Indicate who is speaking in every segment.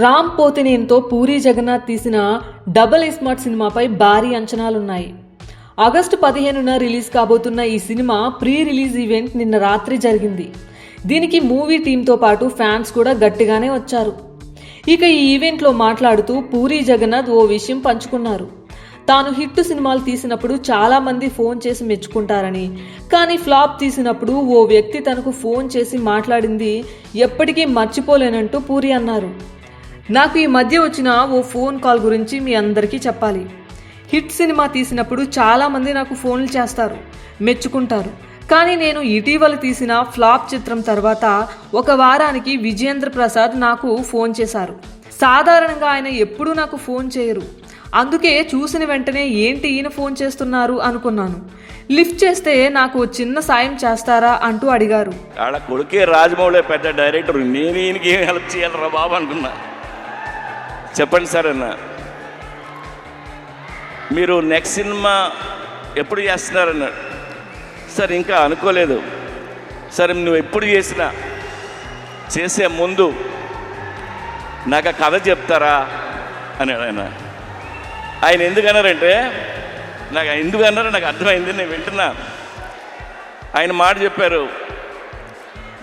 Speaker 1: రామ్ పోతినేనితో పూరి జగన్నాథ్ తీసిన double smart సినిమాపై భారీ అంచనాలున్నాయి. ఆగస్టు 15న రిలీజ్ కాబోతున్న ఈ సినిమా ప్రీ రిలీజ్ ఈవెంట్ నిన్న రాత్రి జరిగింది. దీనికి మూవీ టీంతో పాటు ఫ్యాన్స్ కూడా గట్టిగానే వచ్చారు. ఇక ఈ ఈవెంట్లో మాట్లాడుతూ పూరి జగన్నాథ్ ఓ విషయం పంచుకున్నారు. తాను హిట్ సినిమాలు తీసినప్పుడు చాలా మంది ఫోన్ చేసి మెచ్చుకుంటారని, కానీ ఫ్లాప్ తీసినప్పుడు ఓ వ్యక్తి తనకు ఫోన్ చేసి మాట్లాడింది ఎప్పటికీ మర్చిపోలేనంటూ పూరి అన్నారు. నాకు ఈ మధ్య వచ్చిన ఓ ఫోన్ కాల్ గురించి మీ అందరికీ చెప్పాలి. హిట్ సినిమా తీసినప్పుడు చాలామంది నాకు ఫోన్లు చేస్తారు, మెచ్చుకుంటారు. కానీ నేను ఇటీవల తీసిన ఫ్లాప్ చిత్రం తర్వాత ఒక వారానికి విజయేంద్ర ప్రసాద్ నాకు ఫోన్ చేశారు. సాధారణంగా ఆయన ఎప్పుడూ నాకు ఫోన్ చేయరు. అందుకే చూసిన వెంటనే ఏంటి ఈయన ఫోన్ చేస్తున్నారు అనుకున్నాను. లిఫ్ట్ చేస్తే నాకు చిన్న సాయం చేస్తారా అంటూ అడిగారు.
Speaker 2: వాళ్ళ కొడుకే రాజమౌళి పెద్ద డైరెక్టర్, నేను ఈయనకి ఏం హెల్ప్ చేయాలరా బాబు అనుకున్నా. చెప్పండి సార్ అన్న, మీరు నెక్స్ట్ సినిమా ఎప్పుడు చేస్తున్నారన్నాడు. సార్ ఇంకా అనుకోలేదు. సరే నువ్వు ఎప్పుడు చేసే ముందు నాకు ఆ కథ చెప్తారా అన్నాడు ఆయన. ఆయన ఎందుకన్నారంటే ఎందుకన్నారో నాకు అర్థమైంది, నేను వింటున్నా. ఆయన మాట చెప్పారు,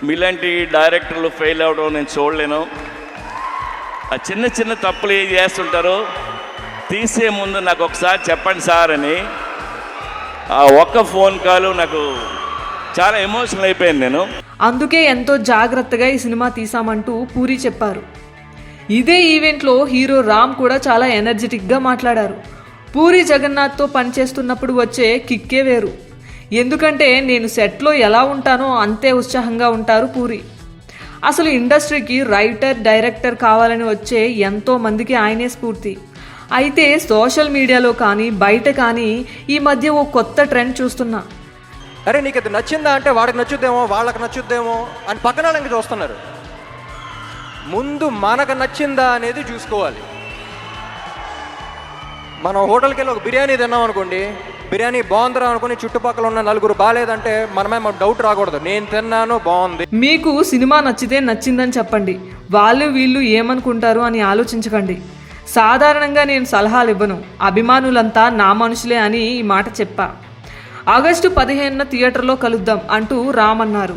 Speaker 2: మీలాంటి డైరెక్టర్లు ఫెయిల్ అవ్వడం నేను చూడలేను. ఆ చిన్న చిన్న తప్పులు ఏం చేస్తుంటారో తీసే ముందు నాకు ఒకసారి చెప్పండి సార్ అని. ఆ ఒక్క ఫోన్ కాల్ నాకు చాలా ఎమోషనల్ అయిపోయింది నేను.
Speaker 1: అందుకే ఎంతో జాగ్రత్తగా ఈ సినిమా తీసామంటూ పూరి చెప్పారు. ఇదే ఈవెంట్లో హీరో రామ్ కూడా చాలా ఎనర్జెటిక్గా మాట్లాడారు. పూరి జగన్నాథ్తో పనిచేస్తున్నప్పుడు వచ్చే కిక్కే వేరు. ఎందుకంటే నేను సెట్లో ఎలా ఉంటానో అంతే ఉత్సాహంగా ఉంటారు పూరి. అసలు ఇండస్ట్రీకి రైటర్, డైరెక్టర్ కావాలని వచ్చే ఎంతో మందికి ఆయనే స్ఫూర్తి. అయితే సోషల్ మీడియాలో కానీ బయట కానీ ఈ మధ్య ఓ కొత్త ట్రెండ్ చూస్తున్నా.
Speaker 3: అరే నీకు అది నచ్చిందా అంటే వాడికి నచ్చుద్దేమో, వాళ్ళకి నచ్చుద్దేమో అని పక్కన వాళ్ళకి చూస్తున్నారు. ముందు మనకు నచ్చిందా అనేది చూసుకోవాలి. మనం హోటల్కి వెళ్ళి ఒక బిర్యానీ తిన్నాం అనుకోండి, బిర్యానీ బాగుందిరా అనుకుని చుట్టుపక్కల ఉన్న నలుగురు బాగాలేదంటే మనమే డౌట్ రాకూడదు, నేను తిన్నాను బాగుంది.
Speaker 1: మీకు సినిమా నచ్చితే నచ్చిందని చెప్పండి, వాళ్ళు వీళ్ళు ఏమనుకుంటారు అని ఆలోచించకండి. సాధారణంగా నేను సలహాలు ఇవ్వను, అభిమానులంతా నా మనుషులే అని ఈ మాట చెప్పా. ఆగస్టు 15న థియేటర్లో కలుద్దాం అంటూ రామ్ అన్నారు.